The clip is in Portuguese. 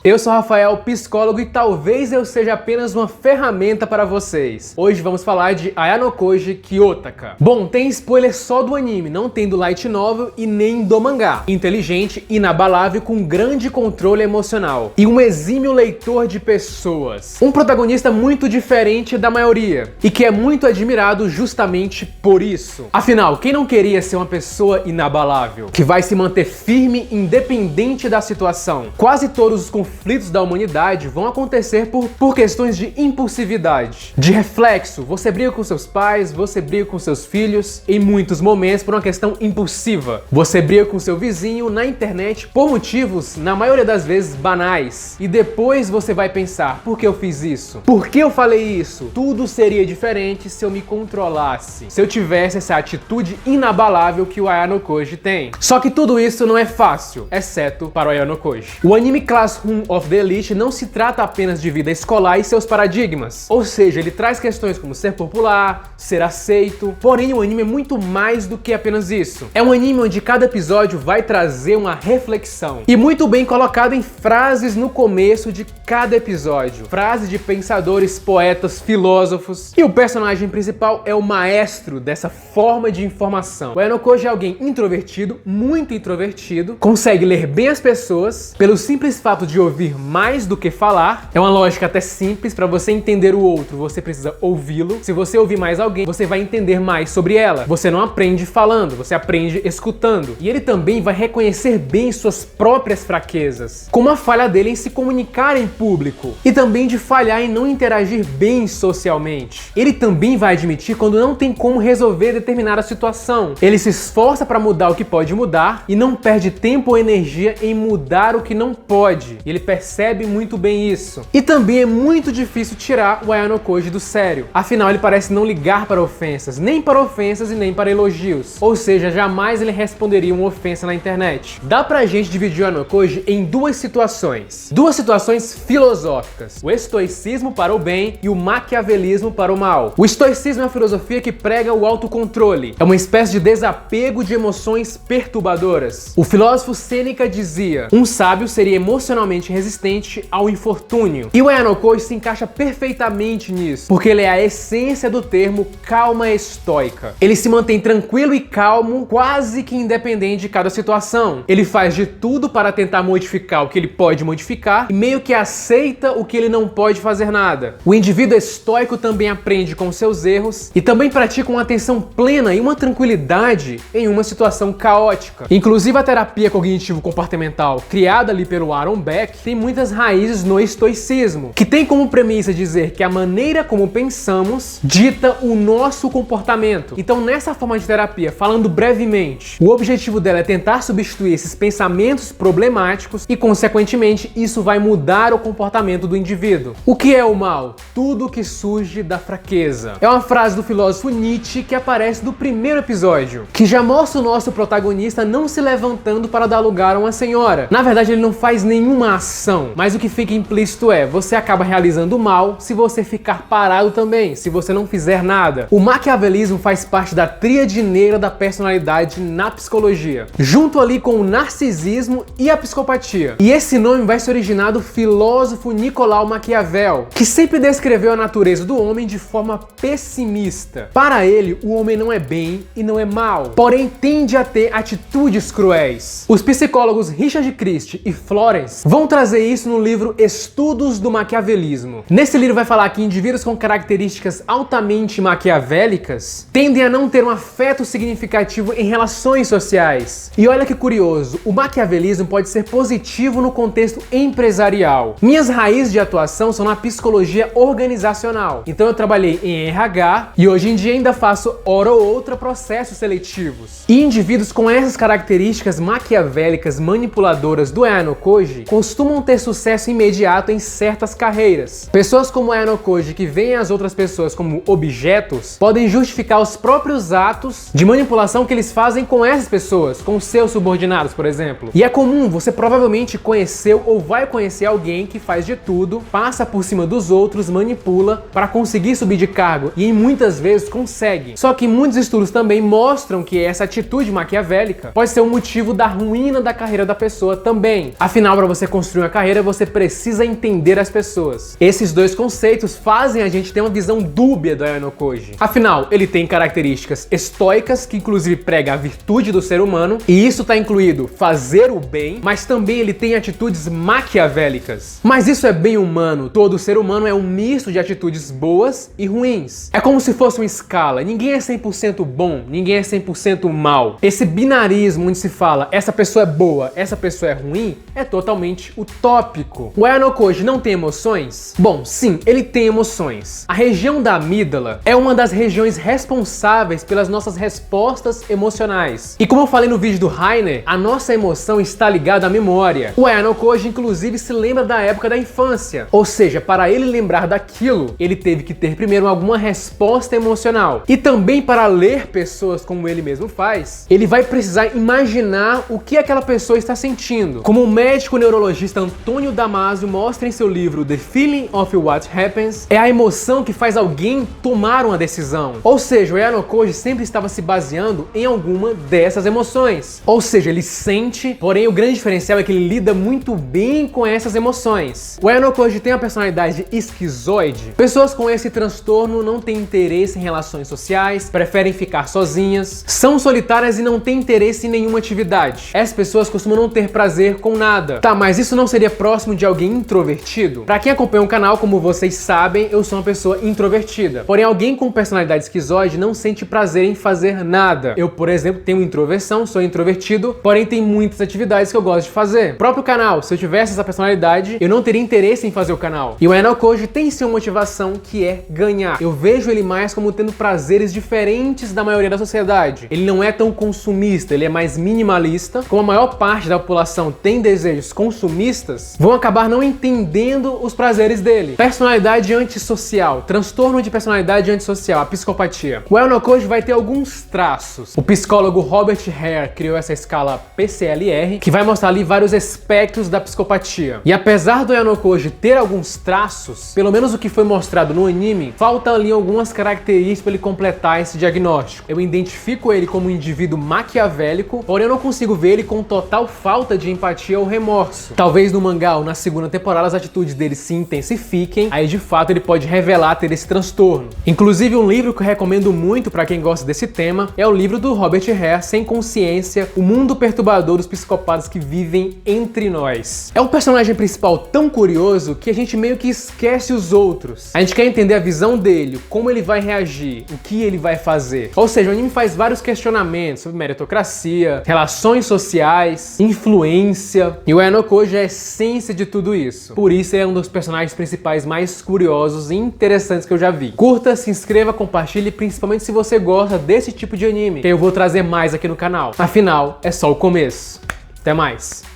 Eu sou Rafael, psicólogo, e talvez eu seja apenas uma ferramenta para vocês. Hoje vamos falar de Ayanokoji Kiyotaka. Bom, tem spoiler só do anime, não tem do light novel e nem do mangá. Inteligente, inabalável, com grande controle emocional e um exímio leitor de pessoas. Um protagonista muito diferente da maioria e que é muito admirado justamente por isso. Afinal, quem não queria ser uma pessoa inabalável, que vai se manter firme independente da situação? Quase todos os conflitos da humanidade vão acontecer por questões de impulsividade, de reflexo. Você briga com seus pais, você briga com seus filhos, em muitos momentos por uma questão impulsiva. Você briga com seu vizinho na internet por motivos, na maioria das vezes, banais. E depois você vai pensar, por que eu fiz isso? Por que eu falei isso? Tudo seria diferente se eu me controlasse, se eu tivesse essa atitude inabalável que o Ayanokoji tem. Só que tudo isso não é fácil, exceto para o Ayanokoji. O anime Classroom of the Elite não se trata apenas de vida escolar e seus paradigmas. Ou seja, ele traz questões como ser popular, ser aceito. Porém, o anime é muito mais do que apenas isso. É um anime onde cada episódio vai trazer uma reflexão. E muito bem colocado em frases no começo de cada episódio. Frases de pensadores, poetas, filósofos. E o personagem principal é o maestro dessa forma de informação. O Ayanokoji é alguém introvertido, muito introvertido, consegue ler bem as pessoas, pelo simples fato de ouvir mais do que falar. É uma lógica até simples. Para você entender o outro, você precisa ouvi-lo. Se você ouvir mais alguém, você vai entender mais sobre ela. Você não aprende falando, você aprende escutando. E ele também vai reconhecer bem suas próprias fraquezas, como a falha dele em se comunicar em público e também de falhar em não interagir bem socialmente. Ele também vai admitir quando não tem como resolver determinada situação. Ele se esforça para mudar o que pode mudar e não perde tempo ou energia em mudar o que não pode. E ele percebe muito bem isso. E também é muito difícil tirar o Ayanokoji do sério. Afinal, ele parece não ligar para ofensas, nem para ofensas e nem para elogios. Ou seja, jamais ele responderia uma ofensa na internet. Dá pra gente dividir o Ayanokoji em duas situações filosóficas: o estoicismo para o bem e o maquiavelismo para o mal. O estoicismo é uma filosofia que prega o autocontrole. É uma espécie de desapego de emoções perturbadoras. O filósofo Sêneca dizia: um sábio seria emocionalmente resistente ao infortúnio. E o Ayanokoji se encaixa perfeitamente nisso, porque ele é a essência do termo calma estoica. Ele se mantém tranquilo e calmo, quase que independente de cada situação. Ele faz de tudo para tentar modificar o que ele pode modificar e meio que aceita o que ele não pode fazer nada. O indivíduo estoico também aprende com seus erros e também pratica uma atenção plena e uma tranquilidade em uma situação caótica. Inclusive, a terapia cognitivo-comportamental criada ali pelo Aaron Beck tem muitas raízes no estoicismo, que tem como premissa dizer que a maneira como pensamos dita o nosso comportamento. Então, nessa forma de terapia, falando brevemente, o objetivo dela é tentar substituir esses pensamentos problemáticos e, consequentemente, isso vai mudar o comportamento do indivíduo. O que é o mal? Tudo que surge da fraqueza. É uma frase do filósofo Nietzsche que aparece no primeiro episódio, que já mostra o nosso protagonista não se levantando para dar lugar a uma senhora. Na verdade, ele não faz nenhuma ação, mas o que fica implícito é: você acaba realizando o mal se você ficar parado também, se você não fizer nada. O maquiavelismo faz parte da tríade negra da personalidade na psicologia, junto ali com o narcisismo e a psicopatia. E esse nome vai se originar do filósofo Nicolau Maquiavel, que sempre descreveu a natureza do homem de forma pessimista. Para ele, o homem não é bem e não é mal, porém tende a ter atitudes cruéis. Os psicólogos Richard Christie e Florence vão trazer isso no livro Estudos do Maquiavelismo. Nesse livro vai falar que indivíduos com características altamente maquiavélicas tendem a não ter um afeto significativo em relações sociais. E olha que curioso, o maquiavelismo pode ser positivo no contexto empresarial. Minhas raízes de atuação são na psicologia organizacional. Então eu trabalhei em RH e hoje em dia ainda faço hora ou outra processos seletivos. E indivíduos com essas características maquiavélicas manipuladoras do Ayanokoji costumam ter sucesso imediato em certas carreiras. Pessoas como Ayanokoji, que veem as outras pessoas como objetos, podem justificar os próprios atos de manipulação que eles fazem com essas pessoas, com seus subordinados, por exemplo. E é comum, você provavelmente conheceu ou vai conhecer alguém que faz de tudo, passa por cima dos outros, manipula para conseguir subir de cargo e muitas vezes consegue. Só que muitos estudos também mostram que essa atitude maquiavélica pode ser um motivo da ruína da carreira da pessoa também. Afinal, para você construir construir uma carreira, você precisa entender as pessoas. Esses dois conceitos fazem a gente ter uma visão dúbia do Ayano Koji. Afinal, ele tem características estoicas, que inclusive prega a virtude do ser humano, e isso está incluído fazer o bem, mas também ele tem atitudes maquiavélicas. Mas isso é bem humano, todo ser humano é um misto de atitudes boas e ruins. É como se fosse uma escala, ninguém é 100% bom, ninguém é 100% mal. Esse binarismo onde se fala essa pessoa é boa, essa pessoa é ruim, é totalmente utópico. O Ayano Koji não tem emoções? Bom, sim, ele tem emoções. A região da amígdala é uma das regiões responsáveis pelas nossas respostas emocionais. E como eu falei no vídeo do Rainer, a nossa emoção está ligada à memória. O Ayano Koji, inclusive, se lembra da época da infância. Ou seja, para ele lembrar daquilo, ele teve que ter primeiro alguma resposta emocional. E também para ler pessoas como ele mesmo faz, ele vai precisar imaginar o que aquela pessoa está sentindo. Como o médico neurologista Antônio Damasio mostra em seu livro The Feeling of What Happens, é a emoção que faz alguém tomar uma decisão. Ou seja, o Ayano Koji sempre estava se baseando em alguma dessas emoções. Ou seja, ele sente, porém o grande diferencial é que ele lida muito bem com essas emoções. O Ayano Koji tem uma personalidade esquizoide. Pessoas com esse transtorno não têm interesse em relações sociais, preferem ficar sozinhas, são solitárias e não têm interesse em nenhuma atividade. Essas pessoas costumam não ter prazer com nada. Tá, mas isso não seria próximo de alguém introvertido? Pra quem acompanha o canal, como vocês sabem, eu sou uma pessoa introvertida. Porém, alguém com personalidade esquizoide não sente prazer em fazer nada. Eu, por exemplo, tenho introversão, sou introvertido, porém tem muitas atividades que eu gosto de fazer. O próprio canal, se eu tivesse essa personalidade, eu não teria interesse em fazer o canal. E o Ayano Koji tem sim uma motivação que é ganhar. Eu vejo ele mais como tendo prazeres diferentes da maioria da sociedade. Ele não é tão consumista, ele é mais minimalista. Como a maior parte da população tem desejos consumistas, vão acabar não entendendo os prazeres dele. Personalidade antissocial, transtorno de personalidade antissocial, a psicopatia. O Ayano Koji vai ter alguns traços. O psicólogo Robert Hare criou essa escala PCLR, que vai mostrar ali vários aspectos da psicopatia. E apesar do Ayano Koji ter alguns traços, pelo menos o que foi mostrado no anime, falta ali algumas características para ele completar esse diagnóstico. Eu identifico ele como um indivíduo maquiavélico, porém eu não consigo ver ele com total falta de empatia ou remorso. Talvez no mangá ou na segunda temporada as atitudes dele se intensifiquem, aí de fato ele pode revelar ter esse transtorno. Inclusive um livro que eu recomendo muito para quem gosta desse tema é o livro do Robert Hare, Sem Consciência, o mundo perturbador dos psicopatas que vivem entre nós. É um personagem principal tão curioso que a gente meio que esquece os outros. A gente quer entender a visão dele, como ele vai reagir, o que ele vai fazer. Ou seja, o anime faz vários questionamentos sobre meritocracia, relações sociais, influência, e o Ayano Koji é a essência de tudo isso. Por isso é um dos personagens principais mais curiosos e interessantes que eu já vi. Curta, se inscreva, compartilhe, principalmente se você gosta desse tipo de anime, que eu vou trazer mais aqui no canal. Afinal, é só o começo. Até mais!